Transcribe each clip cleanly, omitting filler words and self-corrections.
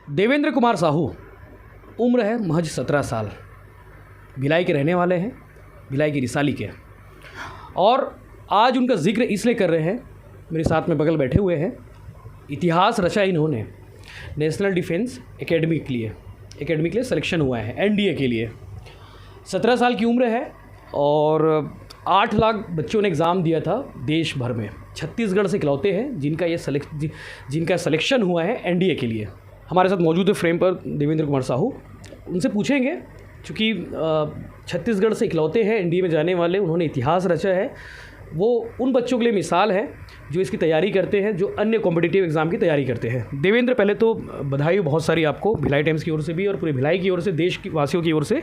देवेंद्र कुमार साहू, उम्र है महज 17 साल, भिलाई के रहने वाले हैं, भिलाई की रिसाली के। और आज उनका जिक्र इसलिए कर रहे हैं, मेरे साथ में बगल बैठे हुए हैं। इतिहास रचा इन्होंने नेशनल डिफेंस एकेडमी के लिए सिलेक्शन हुआ है, एनडीए के लिए। 17 साल की उम्र है और 8 लाख बच्चों ने एग्ज़ाम दिया था देश भर में। छत्तीसगढ़ से इकलौते हैं जिनका सिलेक्शन हुआ है एनडीए के लिए। हमारे साथ मौजूद है फ्रेम पर देवेंद्र कुमार साहू। उनसे पूछेंगे, चूँकि छत्तीसगढ़ से इकलौते हैं एनडीए में जाने वाले, उन्होंने इतिहास रचा है। वो उन बच्चों के लिए मिसाल है जो इसकी तैयारी करते हैं, जो अन्य कॉम्पिटिटिव एग्ज़ाम की तैयारी करते हैं। देवेंद्र, पहले तो बधाई बहुत सारी आपको, भिलाई टाइम्स की ओर से भी और पूरे भिलाई की ओर से, देश की वासियों की ओर से।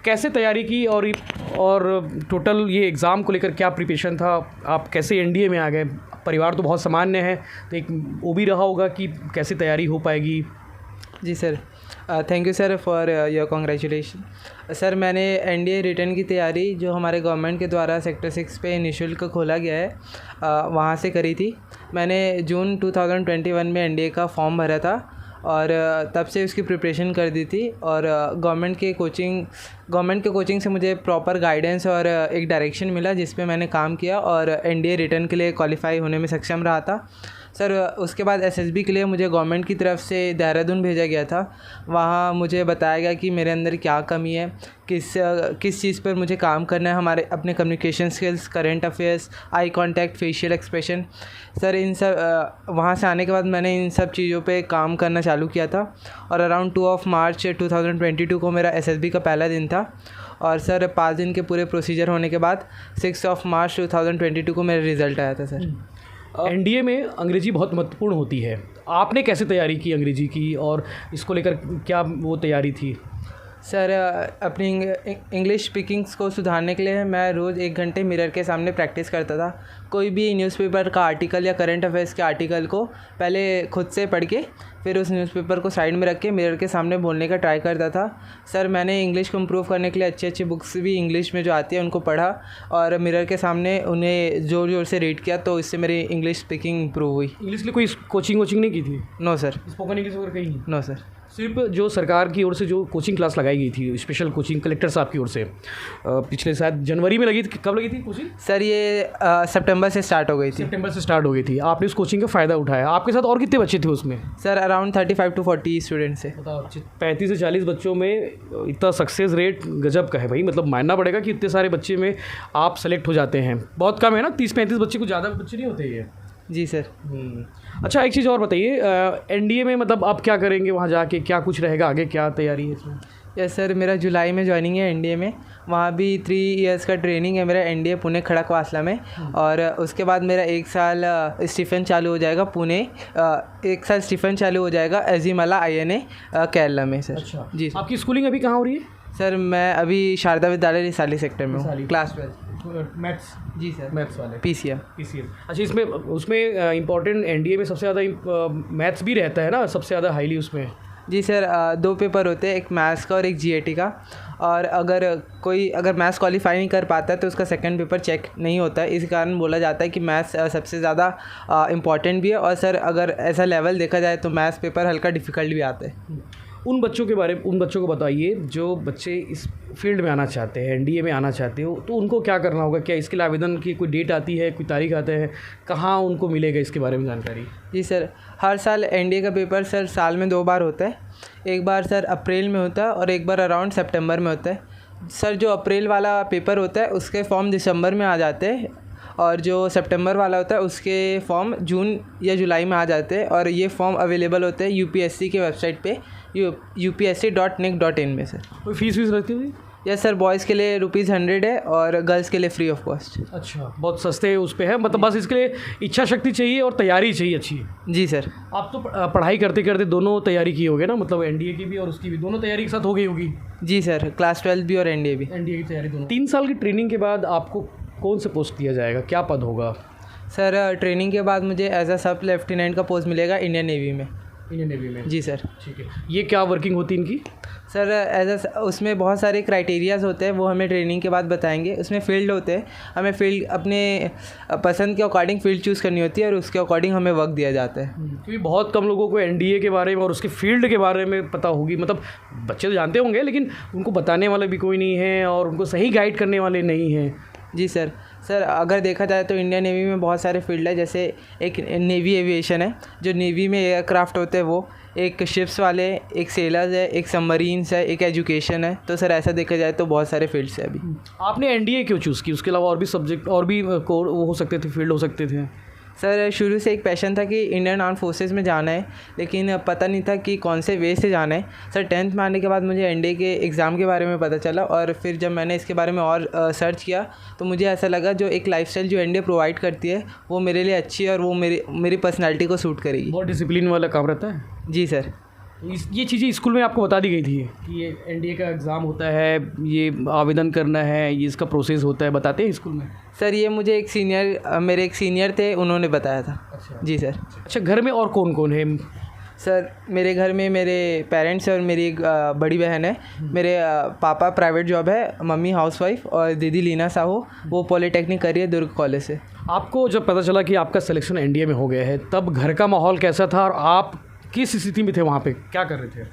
कैसे तैयारी की और टोटल ये एग्ज़ाम को लेकर क्या प्रिपरेशन था? आप कैसे एनडीए में आ गए? परिवार तो बहुत सामान्य है, तो एक वो भी रहा होगा कि कैसे तैयारी हो पाएगी। जी sir, thank you sir for your congratulation. Sir, मैंने एनडीए रिटर्न की तैयारी जो हमारे गवर्नमेंट के द्वारा सेक्टर 6 पे निःशुल्क खोला गया है, वहाँ से करी थी। मैंने जून 2021 में एनडीए का फॉर्म भरा था और तब से उसकी प्रिपरेशन कर दी थी। और गवर्नमेंट के कोचिंग से मुझे प्रॉपर गाइडेंस और एक डायरेक्शन मिला, जिस पे मैंने काम किया और एनडीए रिटर्न के लिए क्वालिफाई होने में सक्षम रहा था। सर, उसके बाद एसएसबी के लिए मुझे गवर्नमेंट की तरफ से देहरादून भेजा गया था। वहाँ मुझे बताया गया कि मेरे अंदर क्या कमी है, किस चीज़ पर मुझे काम करना है, हमारे अपने communication skills, current affairs, eye contact, facial expression. Sir, इन सब वहाँ से आने के बाद मैंने इन सब चीज़ों पे काम करना चालू किया था। और अराउंड 2 मार्च 2022 को मेरा एसएसबी का पहला दिन था। और सर, 5 दिन के पूरे प्रोसीजर होने के बाद 6 मार्च 2022 को मेरा रिज़ल्ट आया था। सर, एनडीए में अंग्रेजी बहुत महत्वपूर्ण होती है। आपने कैसे तैयारी की अंग्रेजी की, और इसको लेकर क्या वो तैयारी थी? सर, अपनी इंग्लिश स्पीकिंग्स को सुधारने के लिए मैं रोज़ 1 घंटे मिरर के सामने प्रैक्टिस करता था। कोई भी न्यूज़पेपर का आर्टिकल या करंट अफेयर्स के आर्टिकल को पहले खुद से पढ़ के फिर उस न्यूज़पेपर को साइड में रख के मिरर के सामने बोलने का ट्राई करता था। सर, मैंने इंग्लिश को इम्प्रूव करने के लिए अच्छी बुक्स भी इंग्लिश में जो आती है उनको पढ़ा और मिरर के सामने उन्हें ज़ोर ज़ोर से रीड किया, तो इससे मेरी इंग्लिश स्पीकिंग इम्प्रूव हुई। इंग्लिश के लिए कोई कोचिंग नहीं की थी? No sir. स्पोकन इंग्लिश वगैरह कहीं? No sir. सिर्फ जो सरकार की ओर से जो कोचिंग क्लास लगाई गई थी, स्पेशल कोचिंग कलेक्टर साहब की ओर से, पिछले शायद जनवरी में लगी थी। कब लगी थी कोचिंग? सर, ये सितंबर से स्टार्ट हो गई थी। सितंबर से स्टार्ट हो गई थी। आपने उस कोचिंग का फ़ायदा उठाया। आपके साथ और कितने बच्चे थे उसमें? सर, अराउंड 35 to 40 स्टूडेंट्स है। बताओ, 35 से 40 बच्चों में इतना सक्सेस रेट गजब का है भाई। मतलब मानना पड़ेगा कि इतने सारे बच्चे में आप सेलेक्ट हो जाते हैं। बहुत कम है ना, 30-35 बच्चे, को ज़्यादा बच्चे नहीं होते ये। जी सर। अच्छा, एक चीज़ और बताइए, एनडीए में मतलब आप क्या करेंगे वहाँ जाके? क्या कुछ रहेगा आगे, क्या तैयारी है इसमें? यस सर, मेरा जुलाई में ज्वाइनिंग है एनडीए में। वहाँ भी 3 इयर्स का ट्रेनिंग है मेरा एनडीए पुणे खड़कवासला में। और उसके बाद मेरा 1 साल स्टीफन चालू हो जाएगा पुणे, 1 साल स्टीफन चालू हो जाएगा एजीमाला INA केरला में। सर, अच्छा जी सर। आपकी स्कूलिंग अभी कहाँ हो रही है? सर, मैं अभी शारदा विद्यालय रिसाली सेक्टर में हूँ, क्लास 12 मैथ्स। जी सर, मैथ्स वाले PCM। अच्छा, उसमें इम्पोर्टेंट एनडीए में सबसे ज़्यादा मैथ्स भी रहता है ना, सबसे ज़्यादा हाईली उसमें? जी सर, 2 पेपर होते हैं, एक मैथ्स का और एक GAT का। और अगर मैथ्स क्वालिफाई नहीं कर पाता है तो उसका सेकंड पेपर चेक नहीं होता है। इस कारण बोला जाता है कि मैथ्स सबसे ज़्यादा इम्पॉर्टेंट भी है। और सर, अगर ऐसा लेवल देखा जाए तो मैथ्स पेपर हल्का डिफ़िकल्ट भी आता है। उन बच्चों को बताइए जो बच्चे इस फील्ड में आना चाहते हैं, एनडीए में आना चाहते हो, तो उनको क्या करना होगा? क्या इसके लिए आवेदन की कोई डेट आती है, कोई तारीख आते हैं? कहाँ उनको मिलेगा इसके बारे में जानकारी? जी सर, हर साल एनडीए का पेपर सर साल में 2 बार होता है। एक बार सर अप्रैल में होता है और एक बार अराउंड सितंबर में होता है। सर, जो अप्रैल वाला पेपर होता है उसके फॉर्म दिसंबर में आ जाते हैं और जो सितंबर वाला होता है उसके फॉर्म जून या जुलाई में आ जाते हैं। और ये फॉर्म अवेलेबल होते हैं यूपीएससी के वेबसाइट पे, upsc.nic.in में। सर, कोई फीस लगती हुई? यस सर, बॉयज़ के लिए ₹100 है और गर्ल्स के लिए फ्री ऑफ कॉस्ट। अच्छा, बहुत सस्ते उस पे है। मतलब बस इसके लिए इच्छा शक्ति चाहिए और तैयारी चाहिए अच्छी। जी सर। आप तो पढ़ाई करते करते दोनों तैयारी की होगी ना, मतलब एनडीए की भी और उसकी भी, दोनों तैयारी एक साथ हो गई होगी? जी सर, क्लास 12 भी और एनडीए भी। एनडीए की तैयारी दोनों। 3 साल की ट्रेनिंग के बाद आपको कौन से पोस्ट दिया जाएगा, क्या पद होगा? सर, ट्रेनिंग के बाद मुझे एज अ सब लेफ्टिनेंट का पोस्ट मिलेगा इंडियन नेवी में। इंडियन नेवी में। जी सर। ठीक है, ये क्या वर्किंग होती है इनकी? सर एज उसमें बहुत सारे क्राइटेरियाज़ होते हैं, वो हमें ट्रेनिंग के बाद बताएंगे। उसमें फ़ील्ड होते हैं, हमें फ़ील्ड अपने पसंद के अकॉर्डिंग फ़ील्ड चूज़ करनी होती है और उसके अकॉर्डिंग हमें वर्क दिया जाता है। क्योंकि बहुत कम लोगों को एनडीए के बारे में और उसके फील्ड के बारे में पता होगी, मतलब बच्चे तो जानते होंगे लेकिन उनको बताने वाला भी कोई नहीं है और उनको सही गाइड करने वाले नहीं हैं। जी सर। सर अगर देखा जाए तो इंडियन नेवी में बहुत सारे फील्ड है, जैसे एक नेवी एविएशन है, जो नेवी में एयरक्राफ्ट होते हैं वो, एक शिप्स वाले, एक सेलर्स है, एक सबमरीन्स है, एक एजुकेशन है। तो सर ऐसा देखा जाए तो बहुत सारे फील्ड्स है अभी। आपने एनडीए क्यों चूज़ की? उसके अलावा और भी सब्जेक्ट और भी कोर वो हो सकते थे, फील्ड हो सकते थे? सर शुरू से एक पैशन था कि इंडियन आर्म फोर्सेस में जाना है, लेकिन पता नहीं था कि कौन से वे से जाना है। सर 10th में आने के बाद मुझे एनडीए के एग्ज़ाम के बारे में पता चला और फिर जब मैंने इसके बारे में और सर्च किया तो मुझे ऐसा लगा जो एक लाइफस्टाइल जो एनडीए प्रोवाइड करती है वो मेरे लिए अच्छी है और वो मेरी पर्सनैलिटी को सूट करेगी। बहुत डिसिप्लिन वाला काम रहता है। जी सर। ये चीज़ें स्कूल में आपको बता दी गई थी कि ये एनडीए का एग्ज़ाम होता है, ये आवेदन करना है, ये इसका प्रोसेस होता है, बताते हैं स्कूल में? सर ये मुझे मेरे एक सीनियर थे, उन्होंने बताया था। अच्छा जी सर। अच्छा, घर में और कौन कौन है? सर मेरे घर में मेरे पेरेंट्स और मेरी एक बड़ी बहन है। मेरे पापा प्राइवेट जॉब है, मम्मी हाउसवाइफ और दीदी लीना साहू वो पॉलीटेक्निक कर रही है दुर्ग कॉलेज से। आपको जब पता चला कि आपका सिलेक्शन एनडीए में हो गया है तब घर का माहौल कैसा था और आप किस स्थिति में थे, वहाँ पे क्या कर रहे थे?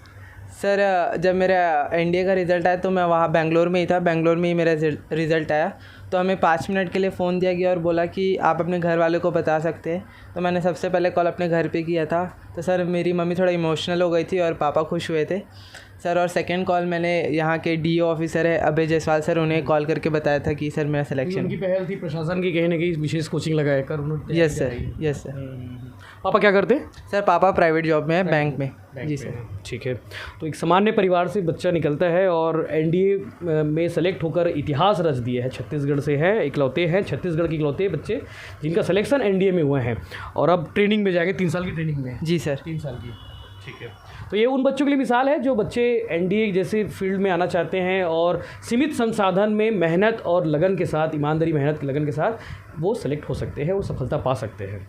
सर जब मेरा एनडीए का रिज़ल्ट आया तो मैं वहाँ बेंगलोर में ही था, बेंगलोर में ही मेरा रिज़ल्ट आया तो हमें 5 मिनट के लिए फ़ोन दिया गया और बोला कि आप अपने घर वालों को बता सकते हैं। तो मैंने सबसे पहले कॉल अपने घर पे किया था। तो सर मेरी मम्मी थोड़ा इमोशनल हो गई थी और पापा खुश हुए थे सर। और सेकंड कॉल मैंने यहाँ के डीओ ऑफिसर है अभय जायसवाल सर, उन्हें कॉल करके बताया था कि सर मेरा सिलेक्शन। उनकी पहल थी प्रशासन की, कहीं ना कहीं विशेष कोचिंग लगाया कर उन्होंने। Yes sir, yes sir. पापा क्या करते? सर पापा प्राइवेट जॉब में है, बैंक में। जी सर। ठीक है, तो एक सामान्य परिवार से बच्चा निकलता है और एनडीए में सेलेक्ट होकर इतिहास रच दिया है। छत्तीसगढ़ से है, इकलौते हैं छत्तीसगढ़ के इकलौते बच्चे जिनका सिलेक्शन एनडीए में हुए हैं और अब ट्रेनिंग में जाएंगे, 3 साल की ट्रेनिंग में। जी सर। 3 साल की। ठीक है, तो ये उन बच्चों के लिए मिसाल है जो बच्चे एनडीए जैसे फील्ड में आना चाहते हैं और सीमित संसाधन में मेहनत और लगन के साथ, ईमानदारी मेहनत लगन के साथ वो सेलेक्ट हो सकते हैं और सफलता पा सकते हैं।